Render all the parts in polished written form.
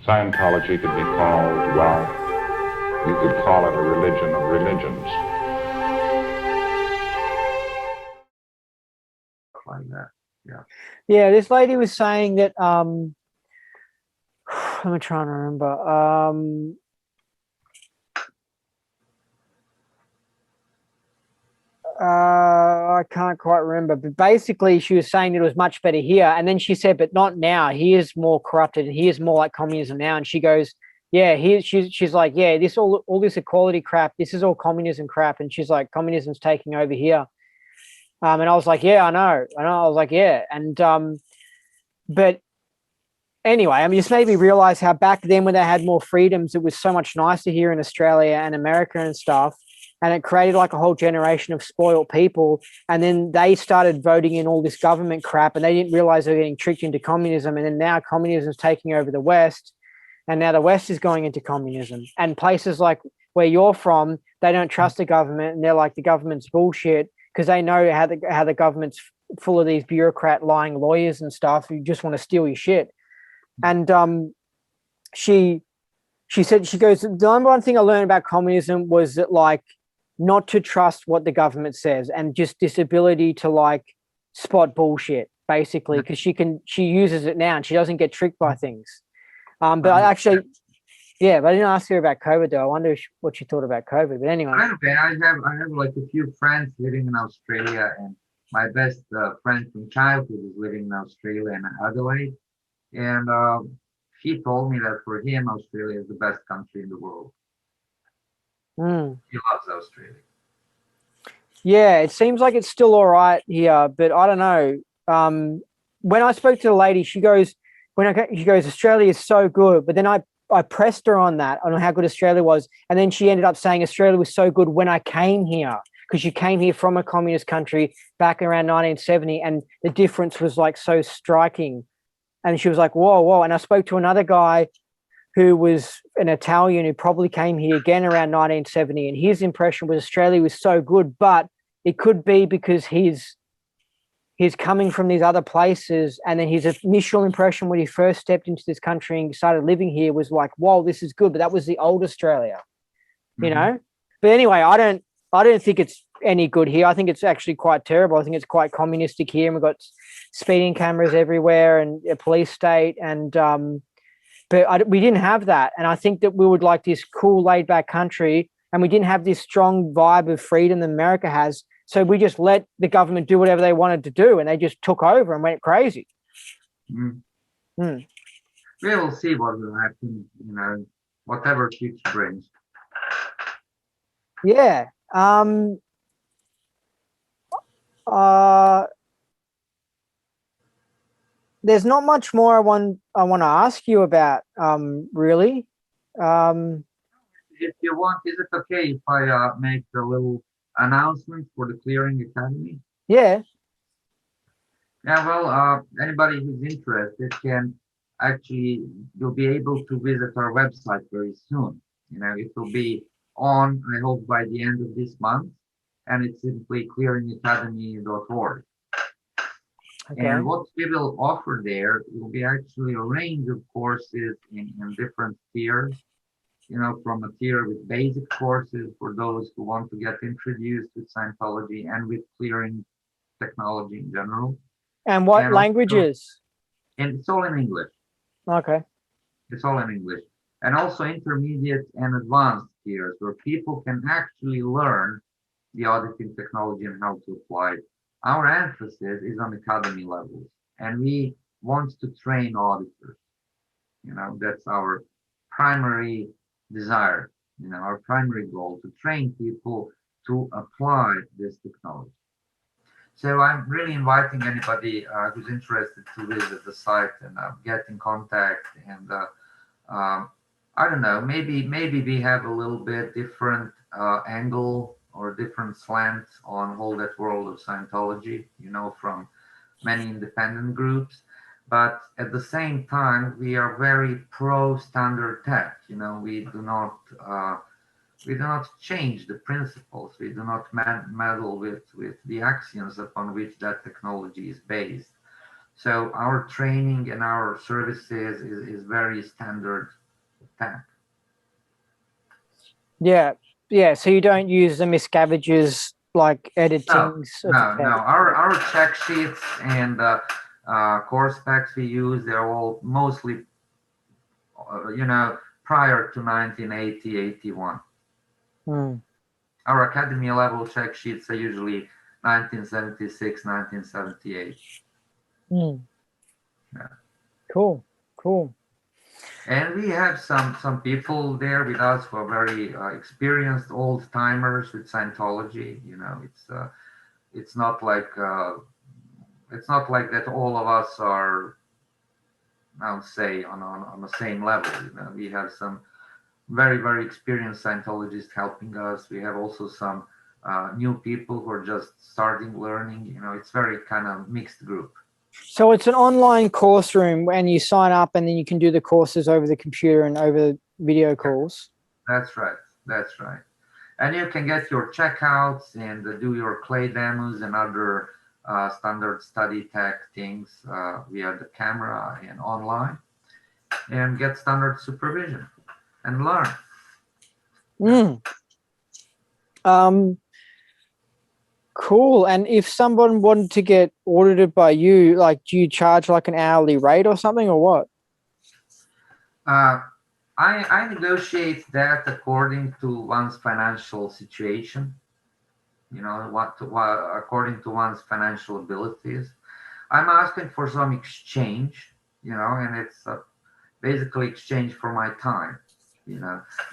Scientology could be called, well, you could call it a religion of religions. Like that, yeah. Yeah, this lady was saying that, I'm trying to remember. I can't quite remember, but basically she was saying that it was much better here. And then she said, but not now. He is more corrupted and he is more like communism now. And she goes, yeah, she's like, yeah, this all this equality crap, this is all communism crap. And she's like, communism's taking over here. And I was like, yeah, I know. I was like, yeah. And, but anyway, I mean, this made me realize how back then when they had more freedoms, it was so much nicer here in Australia and America and stuff. And it created like a whole generation of spoiled people. And then they started voting in all this government crap and they didn't realize they were getting tricked into communism. And then now communism is taking over the West. And now the West is going into communism. And places like where you're from, they don't trust the government. And they're like, the government's bullshit because they know how the government's full of these bureaucrat lying lawyers and stuff who just want to steal your shit. And she said, she goes, the number one thing I learned about communism was that like, not to trust what the government says and just this ability to like spot bullshit basically because she uses it now and she doesn't get tricked by things. But I actually, yeah, but I didn't ask her about COVID though. I wonder what she thought about COVID. But anyway, Okay, I have like a few friends living in Australia, and my best friend from childhood is living in Australia in Adelaide, and he told me that for him Australia is the best country in the world. He loves Australia. Yeah, it seems like it's still all right here, but I don't know. When I spoke to the lady, she goes, Australia is so good. But then I pressed her on that, on how good Australia was. And then she ended up saying Australia was so good when I came here, because she came here from a communist country back around 1970. And the difference was like so striking. And she was like, whoa, whoa. And I spoke to another guy who was an Italian who probably came here again around 1970. And his impression was Australia was so good, but it could be because he's coming from these other places. And then his initial impression when he first stepped into this country and started living here was like, whoa, this is good. But that was the old Australia, you know? But anyway, I don't think it's any good here. I think it's actually quite terrible. I think it's quite communistic here. And we've got speeding cameras everywhere and a police state. And, but we didn't have that. And I think that we would like this cool, laid-back country, and we didn't have this strong vibe of freedom that America has. So we just let the government do whatever they wanted to do, and they just took over and went crazy. We will see what will happen, you know, whatever future brings. Yeah. There's not much more I want to ask you about, really. If you want, is it okay if I make a little announcement for the Clearing Academy? Yeah. Yeah, well, anybody who's interested can actually, you'll be able to visit our website very soon. You know, it will be on, I hope, by the end of this month, and it's simply clearingacademy.org. Okay. And what we will offer there will be actually a range of courses in different tiers, you know, from a tier with basic courses for those who want to get introduced to Scientology and with clearing technology in general. And what languages? And it's all in English. Okay. It's all in English. And also intermediate and advanced tiers where people can actually learn the auditing technology and how to apply it. Our emphasis is on academy levels, and we want to train auditors. You know, that's our primary desire, you know, our primary goal, to train people to apply this technology. So I'm really inviting anybody who's interested to visit the site and get in contact. And I don't know, maybe we have a little bit different angle or different slant on whole that world of Scientology, you know, from many independent groups. But at the same time, we are very pro standard tech. You know, we do not change the principles. We do not meddle with the axioms upon which that technology is based. So our training and our services is very standard tech. Yeah. Yeah. So you don't use the miscavages like No, editing of the no. text. Our check sheets and core specs we use, they're all mostly, prior to 1980, 81. Mm. Our academy level check sheets are usually 1976, 1978. Mm. Yeah. Cool. Cool. And we have some people there with us who are very experienced old timers with Scientology. It's not like that all of us are, I would say, on the same level. We have some very very experienced Scientologists helping us. We have also some new people who are just starting learning. It's very kind of mixed group. So it's an online course room and you sign up and then you can do the courses over the computer and over video calls. That's right. That's right. And you can get your checkouts and do your clay demos and other standard study tech things via the camera and online, and get standard supervision and learn. Mm. Cool. And if someone wanted to get audited by you, like, do you charge like an hourly rate or something, or what? I negotiate that according to one's financial situation, according to one's financial abilities. I'm asking for some exchange, and it's basically exchange for my time.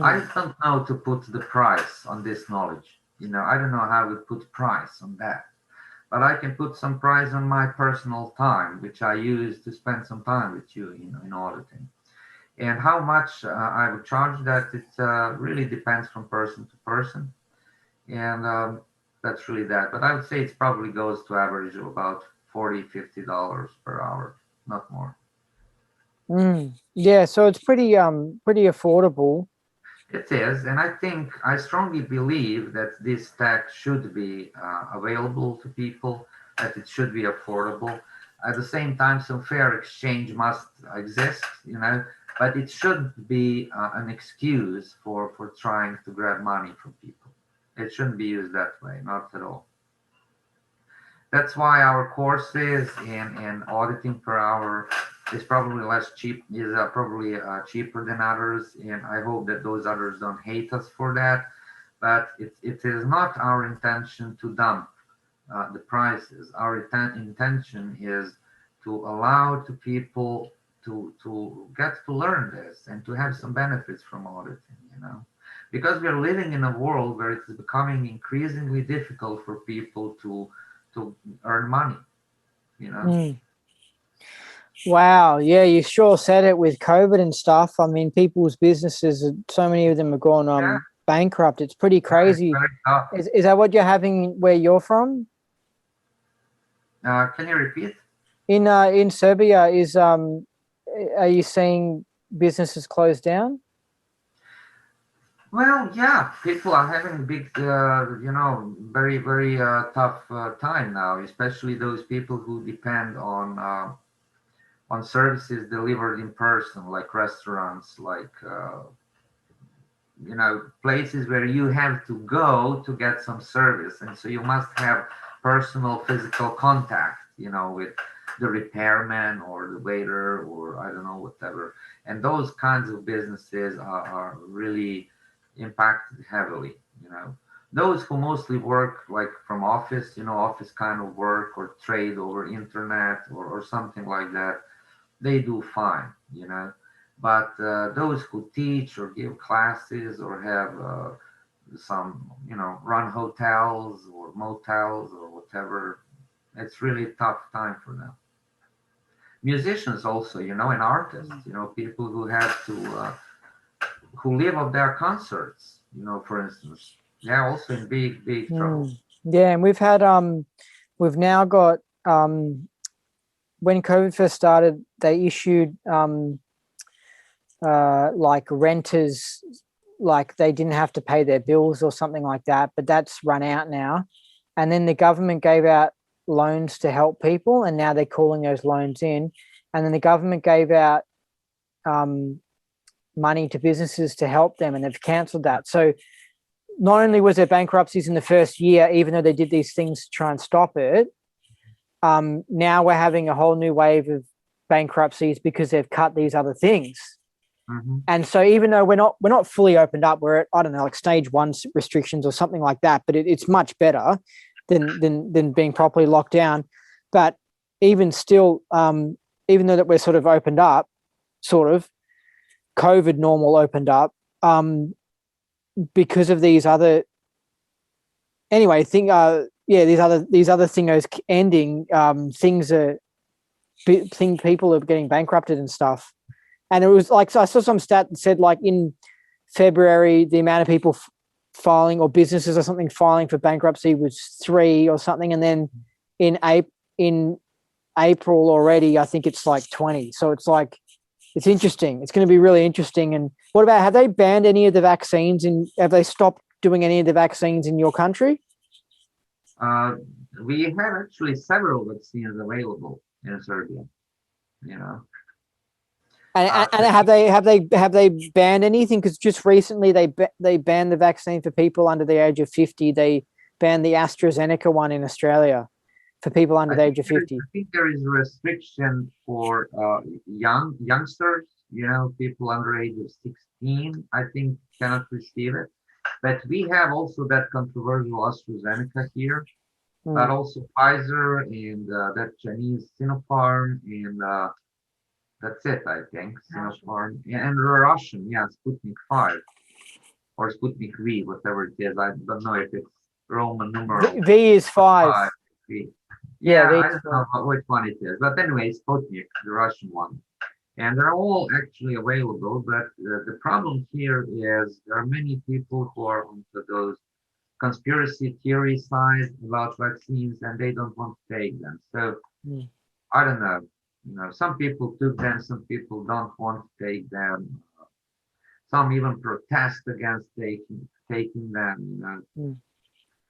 I don't know to put the price on this knowledge. I don't know how to put price on that, but I can put some price on my personal time, which I use to spend some time with you, in auditing. And how much I would charge that, it really depends from person to person. And that's really that. But I would say it probably goes to average of about $40-50 per hour, not more. Yeah, so it's pretty affordable. It is, and I strongly believe that this tax should be available to people, that it should be affordable. At the same time, some fair exchange must exist, but it shouldn't be an excuse for trying to grab money from people. It shouldn't be used that way, not at all. That's why our courses and auditing per hour is probably probably cheaper than others, and I hope that those others don't hate us for that. But it is not our intention to dump the prices. Our intention is to allow to people to get to learn this and to have some benefits from auditing, because we are living in a world where it is becoming increasingly difficult for people to earn money. Wow, yeah, you sure said it with COVID and stuff. I mean, people's businesses, so many of them have gone bankrupt. It's pretty crazy. Is that what you're having where you're from? Can you repeat? In Serbia, are you seeing businesses close down? Well, yeah, people are having a big, very, very tough time now, especially those people who depend on services delivered in person, like restaurants, like places where you have to go to get some service, and so you must have personal physical contact, with the repairman or the waiter or I don't know, whatever. And those kinds of businesses are really impacted heavily. Those who mostly work like from office, office kind of work, or trade over internet or something like that, they do fine. But those who teach or give classes or have some, run hotels or motels or whatever, it's really a tough time for them. Musicians also, and artists, people who have to who live off their concerts, for instance, they're also in big trouble. Yeah, and we've now got when COVID first started, they issued like renters, like they didn't have to pay their bills or something like that, but that's run out now. And then the government gave out loans to help people, and now they're calling those loans in. And then the government gave out money to businesses to help them, and they've cancelled that. So not only was there bankruptcies in the first year, even though they did these things to try and stop it, now we're having a whole new wave of bankruptcies because they've cut these other things. Mm-hmm. And so even though we're not fully opened up, we're at, I don't know, like stage 1 restrictions or something like that, but it's much better than being properly locked down. But even still, even though that we're sort of opened up, sort of COVID normal opened up, because of these other, anyway, these other thingos ending, people are getting bankrupted and stuff. And it was like, so I saw some stat that said like in February, the amount of people filing, or businesses or something filing for bankruptcy, was 3 or something. And then in April already, I think it's like 20. So it's like, it's interesting. It's going to be really interesting. And what about, have they banned any of the vaccines, and have they stopped doing any of the vaccines in your country? We have actually several vaccines available in Serbia, you know. And have they banned anything? Because just recently they banned the vaccine for people under the age of 50. They banned the AstraZeneca one in Australia for people under the age of 50. I think there is a restriction for youngsters, you know, people under age of 16, I think, cannot receive it. But we have also that controversial AstraZeneca here, but also Pfizer and that Chinese Sinopharm, and that's it, I think. Sinopharm and Russian, yeah, Sputnik 5 or Sputnik V, whatever it is. I don't know if it's Roman numeral. V is 5. V. Yeah, I don't know which one it is, but anyway, Sputnik, the Russian one. And they're all actually available, but the problem here is there are many people who are onto those conspiracy theory side about vaccines, and they don't want to take them. So I don't know. You know, some people took them, some people don't want to take them. Some even protest against taking them. You know,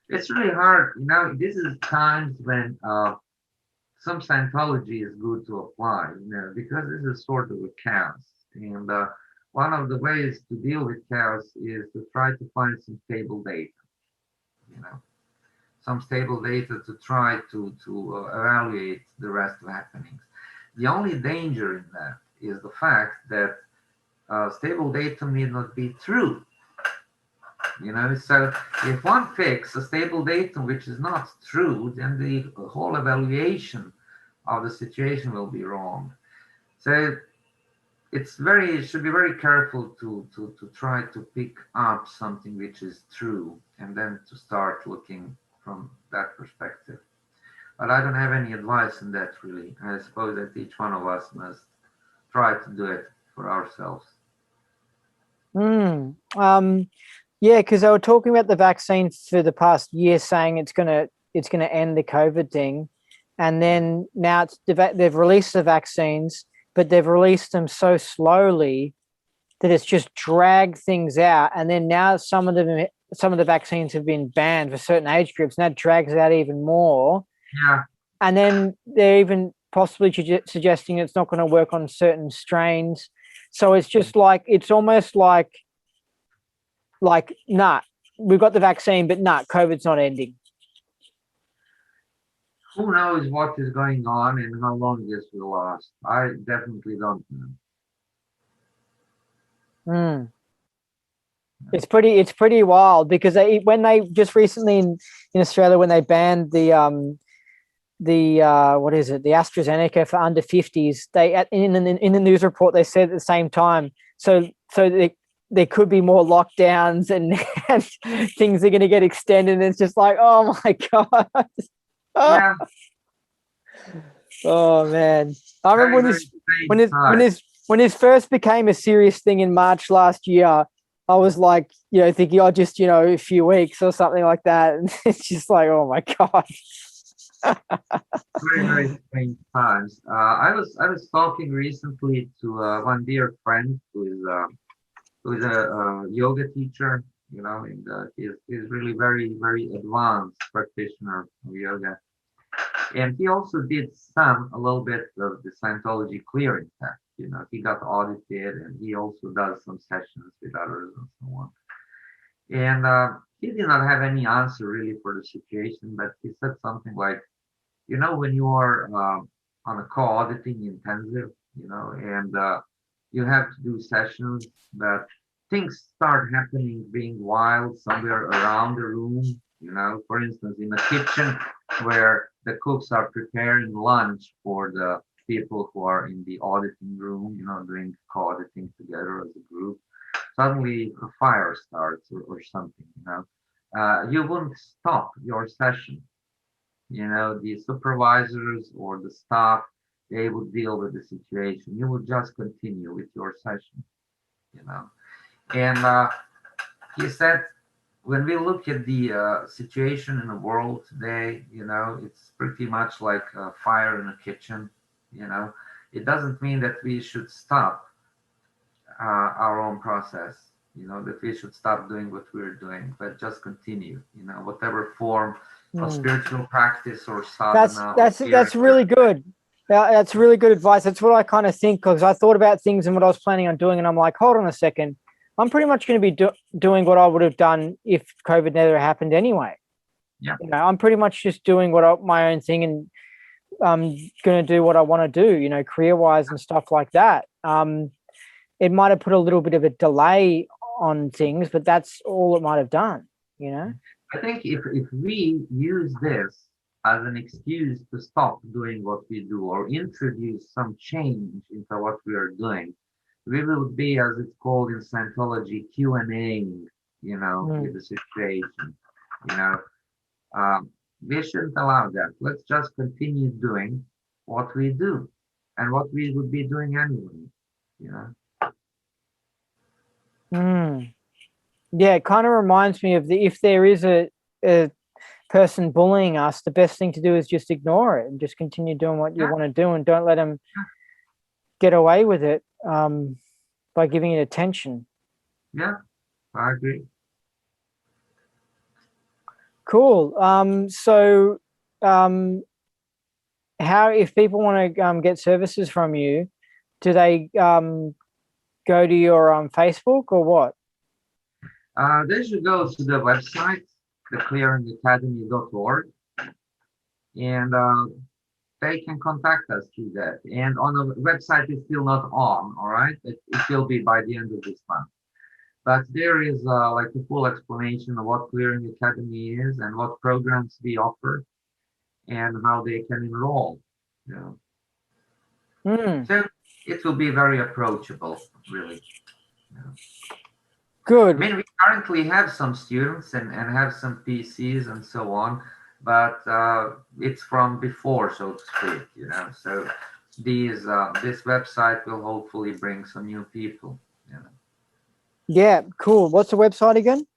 it's really hard. You know, this is times when some Scientology is good to apply. You know, because this is sort of a chaos, and one of the ways to deal with chaos is to try to find some stable data. You know, some stable data to try to evaluate the rest of happenings. The only danger in that is the fact that stable data may not be true. You know, so if one picks a stable data which is not true, then the whole evaluation of the situation will be wrong. So it should be very careful to try to pick up something which is true, and then to start looking from that perspective. But I don't have any advice on that, really. I suppose that each one of us must try to do it for ourselves. Yeah, because they were talking about the vaccine for the past year, saying it's gonna end the COVID thing, and then now they've released the vaccines, but they've released them so slowly that it's just dragged things out. And then now some of the vaccines have been banned for certain age groups, and that drags it out even more. Yeah. And then they're even possibly suggesting it's not going to work on certain strains. So it's just like, it's almost like, nah, we've got the vaccine, but nah, COVID's not ending. Who knows what is going on and how long this will last? I definitely don't know. It's pretty wild, because when they just recently in Australia, when they banned the AstraZeneca for under 50s, they in the news report they said at the same time, so there could be more lockdowns and things are going to get extended. And it's just like, oh my god. Yeah. Oh man, I remember when this first became a serious thing in March last year. I was like, you know, thinking, just, you know, a few weeks or something like that, and it's just like, oh my god. Very, very strange times. I was talking recently to one dear friend who is a yoga teacher, you know, and he's really very, very advanced practitioner of yoga. And he also did a little bit of the Scientology clearing test. You know, he got audited, and he also does some sessions with others and so on. And he did not have any answer really for the situation, but he said something like, you know, when you are on a co-auditing intensive, you know, and you have to do sessions, that things start happening, being wild somewhere around the room, you know, for instance, in the kitchen where the cooks are preparing lunch for the people who are in the auditing room, you know, doing co-auditing together as a group. Suddenly a fire starts or something, you know. You wouldn't stop your session. You know, the supervisors or the staff, they would deal with the situation. You would just continue with your session, you know. And he said, when we look at the situation in the world today, you know, it's pretty much like a fire in a kitchen, you know. It doesn't mean that we should stop our own process, you know, that we should stop doing what we're doing, but just continue, you know, whatever form of spiritual practice or sadhana. That's really good. That's really good advice. That's what I kind of think, because I thought about things and what I was planning on doing, and I'm like, hold on a second, I'm pretty much going to be doing what I would have done if COVID never happened anyway. Yeah. You know, I'm pretty much just doing my own thing, and I'm going to do what I want to do, you know, career-wise and stuff like that. It might have put a little bit of a delay on things, but that's all it might have done, you know? I think if we use this as an excuse to stop doing what we do or introduce some change into what we are doing, we will be, as it's called in Scientology, Q&A, you know, with the situation, you know. We shouldn't allow that. Let's just continue doing what we do and what we would be doing anyway, you know. Yeah, it kind of reminds me of if there is a person bullying us, the best thing to do is just ignore it and just continue doing what you want to do, and don't let them get away with it by giving it attention. Yeah, I agree. Cool. So how, if people want to get services from you, do they go to your Facebook or what? They should go to the website, theclearingacademy.org, and they can contact us through that. And on the website, it's still not on, all right? It will be by the end of this month. But there is like a full explanation of what Clearing Academy is and what programs we offer and how they can enroll. You know. So it will be very approachable, really. You know. Good. I mean, we currently have some students and have some PCs and so on, but it's from before, so to speak, you know. So this website will hopefully bring some new people, you know. Yeah, cool. What's the website again?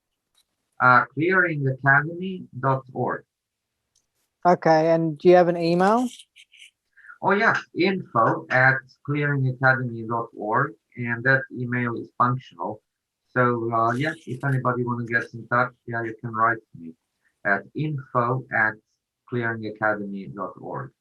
Clearingacademy.org. Okay, and do you have an email? Oh yeah, info@clearingacademy.org, and that email is functional. So yeah, if anybody want to get in touch, yeah, you can write to me at info@clearingacademy.org.